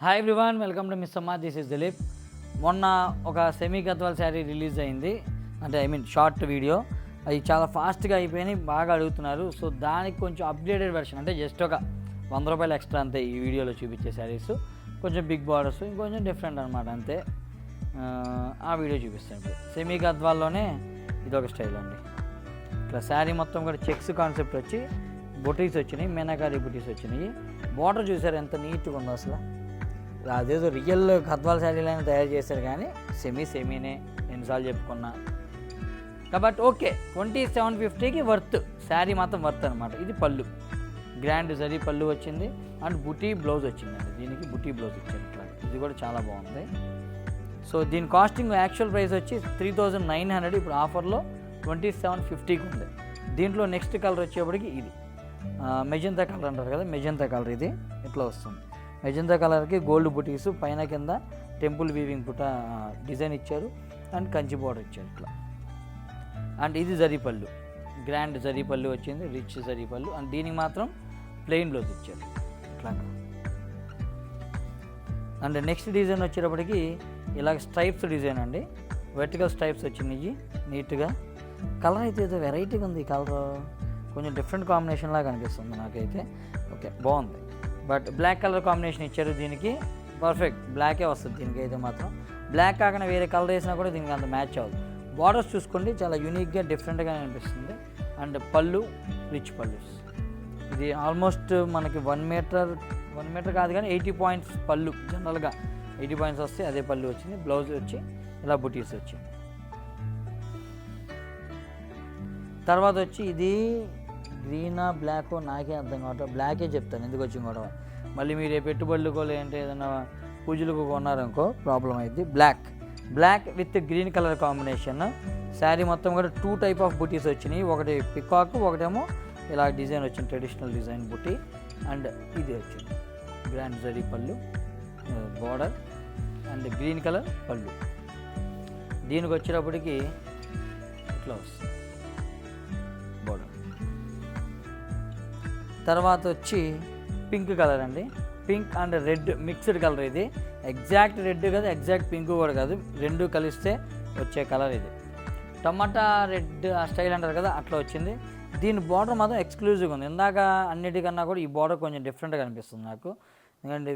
Hi everyone, welcome to miss Amma. This is Dilip. మొన్న ఒక semi Gadwal sari release అయింది, అంటే షార్ట్ వీడియో. అది చాలా ఫాస్ట్గా అయిపోయినాయి, బాగా అడుగుతున్నారు. సో దానికి కొంచెం అప్డేటెడ్ వెర్షన్, అంటే జస్ట్ ఒక 100 రూపాయలు ఎక్స్ట్రా అంతే ఈ వీడియోలో చూపించే శారీస్. కొంచెం బిగ్ బార్డర్స్, ఇంకొంచెం డిఫరెంట్ అనమాట అంతే. ఆ వీడియో చూపిస్తాను ఇప్పుడు. సెమీ గద్వాల్లోనే ఇదొక స్టైల్ అండి. ఇట్లా శారీ మొత్తం కూడా చెక్స్ కాన్సెప్ట్ వచ్చి బుటీస్ వచ్చినాయి, మీనాకారి బుటీస్ వచ్చినాయి. బార్డర్ చూసారు ఎంత నీట్గా ఉందో అసలు. అదేదో రియల్ గద్వాల్ శారీలైనా తయారు చేశారు, కానీ సెమీనే ఎన్నిసార్లు చెప్పుకున్నా. కాబట్టి ఓకే, 2750కి వర్త్, శారీ మాత్రం వర్త్ అనమాట. ఇది పళ్ళు, గ్రాండ్ జరీ పళ్ళు వచ్చింది, అండ్ బుటీ బ్లౌజ్ వచ్చిందండి. దీనికి బుటీ బ్లౌజ్ ఇచ్చారు ఇట్లా. ఇది కూడా చాలా బాగుంది. సో దీని కాస్టింగ్ యాక్చువల్ ప్రైస్ వచ్చి 3900, ఇప్పుడు ఆఫర్లో 2750కి ఉంది. దీంట్లో నెక్స్ట్ కలర్ వచ్చేప్పటికి ఇది మెజంతా కలర్ అంటారు కదా, మెజంతా కలర్. ఇది ఇట్లా వస్తుంది. మెజంతా కలర్కి గోల్డ్ బుటీస్, పైన కింద టెంపుల్ వీవింగ్ బుట్ట డిజైన్ ఇచ్చారు, అండ్ కంచి బోర్డర్ ఇచ్చారు ఇట్లా. అండ్ ఇది జరీ పళ్ళు, గ్రాండ్ జరీ పళ్ళు వచ్చింది, రిచ్ జరీ పళ్ళు. అండ్ దీనికి మాత్రం ప్లెయిన్ బ్లౌజ్ ఇచ్చారు ఇట్లా. అండ్ నెక్స్ట్ డిజైన్ వచ్చేటప్పటికి ఇలాగ స్ట్రైప్స్ డిజైన్ అండి, వెర్టికల్ స్ట్రైప్స్ వచ్చినాయి నీట్గా. కలర్ అయితే ఏదో వెరైటీగా ఉంది. ఈ కలర్ కొంచెం డిఫరెంట్ కాంబినేషన్ లాగా అనిపిస్తుంది నాకైతే. ఓకే, బాగుంది. బట్ బ్లాక్ కలర్ కాంబినేషన్ ఇచ్చారు దీనికి, పర్ఫెక్ట్ బ్లాకే వస్తుంది దీనికి అయితే మాత్రం. బ్లాక్ కాకుండా వేరే కలర్ వేసినా కూడా దీనికి అంత మ్యాచ్ అవ్వదు. బార్డర్స్ చూసుకోండి, చాలా యూనిక్గా డిఫరెంట్గా అనిపిస్తుంది. అండ్ పళ్ళు రిచ్ పళ్ళు. ఇది ఆల్మోస్ట్ మనకి 1 మీటర్ కాదు కానీ 80 పాయింట్స్ పళ్ళు. జనరల్గా 80 పాయింట్స్ వస్తే అదే పళ్ళు వచ్చింది. బ్లౌజ్ వచ్చి ఇలా బుటీస్ వచ్చింది. తర్వాత వచ్చి ఇది గ్రీనా బ్లాకో నాకే అర్థం కావట్లేదు. బ్లాకే చెప్తాను ఎందుకు వచ్చింది గొడవ. మళ్ళీ మీరు పెట్టుబడులకు లేదంటే ఏదైనా పూజలకు కొన్నారనుకో ప్రాబ్లం అయింది. Black with green colour combination. Sari మొత్తం కూడా 2 టైప్ ఆఫ్ బుటీస్ వచ్చినాయి. ఒకటి పికాక్, ఒకటేమో ఇలా డిజైన్ వచ్చింది, ట్రెడిషనల్ డిజైన్ బుటీ. అండ్ ఇది వచ్చింది గ్రాండ్ జరీ పళ్ళు, బార్డర్ అండ్ గ్రీన్ కలర్ పళ్ళు. దీనికి వచ్చేటప్పటికి ఇట్లా వస్తుంది బార్డర్. తర్వాత వచ్చి పింక్ కలర్ అండి, pink and red mixed colour. ఇది ఎగ్జాక్ట్ రెడ్ కాదు, ఎగ్జాక్ట్ పింక్ కూడా కాదు, రెండు కలిస్తే వచ్చే కలర్ ఇది. టమాటా రెడ్ ఆ స్టైల్ అంటారు కదా, అట్లా వచ్చింది. దీని బార్డర్ మాత్రం ఎక్స్క్లూజివ్గా ఉంది. ఇందాక అన్నిటికన్నా కూడా ఈ బార్డర్ కొంచెం డిఫరెంట్గా అనిపిస్తుంది నాకు. ఎందుకంటే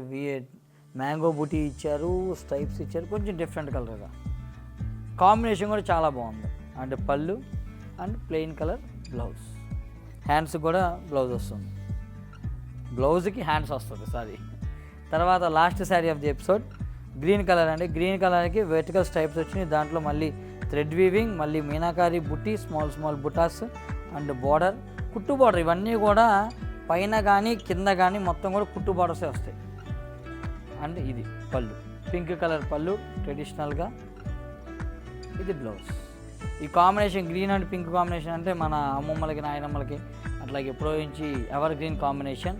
మ్యాంగో బూటీ ఇచ్చారు, స్ట్రైప్స్ ఇచ్చారు, కొంచెం డిఫరెంట్ కలర్గా. కాంబినేషన్ కూడా చాలా బాగుంది. అండ్ పళ్ళు and plain colour blouse. Hands కూడా బ్లౌజ్ వస్తుంది, బ్లౌజ్కి హ్యాండ్స్ వస్తుంది సారీ. తర్వాత last sari of the episode green colour అండి. గ్రీన్ కలర్కి వెర్టికల్ స్ట్రైప్స్ వచ్చినాయి. దాంట్లో మళ్ళీ థ్రెడ్ వీవింగ్, మళ్ళీ మీనాకారి బుట్టి, స్మాల్ బుటాస్ అండ్ బార్డర్, కుట్టు బార్డర్. ఇవన్నీ కూడా పైన కానీ కింద కానీ మొత్తం కూడా కుట్టు బార్డర్సే వస్తాయి. అండ్ ఇది పళ్ళు, పింక్ కలర్ పళ్ళు ట్రెడిషనల్గా. ఇది బ్లౌజ్. ఈ combination green and pink combination అంటే మన అమ్మమ్మలకి నాయనమ్మలకి అట్లాగే ఎప్పుడో నుంచి ఎవర్ గ్రీన్ కాంబినేషన్.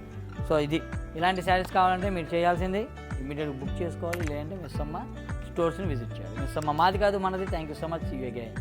సో ఇది ఇలాంటి శారీస్ కావాలంటే మీరు చేయాల్సింది ఇమీడియట్గా బుక్ చేసుకోవాలి, లేదంటే మిస్ అమ్మ స్టోర్స్ని విజిట్ చేయాలి. మిస్ అమ్మ మాది కాదు మనది. Thank you so much. See you again.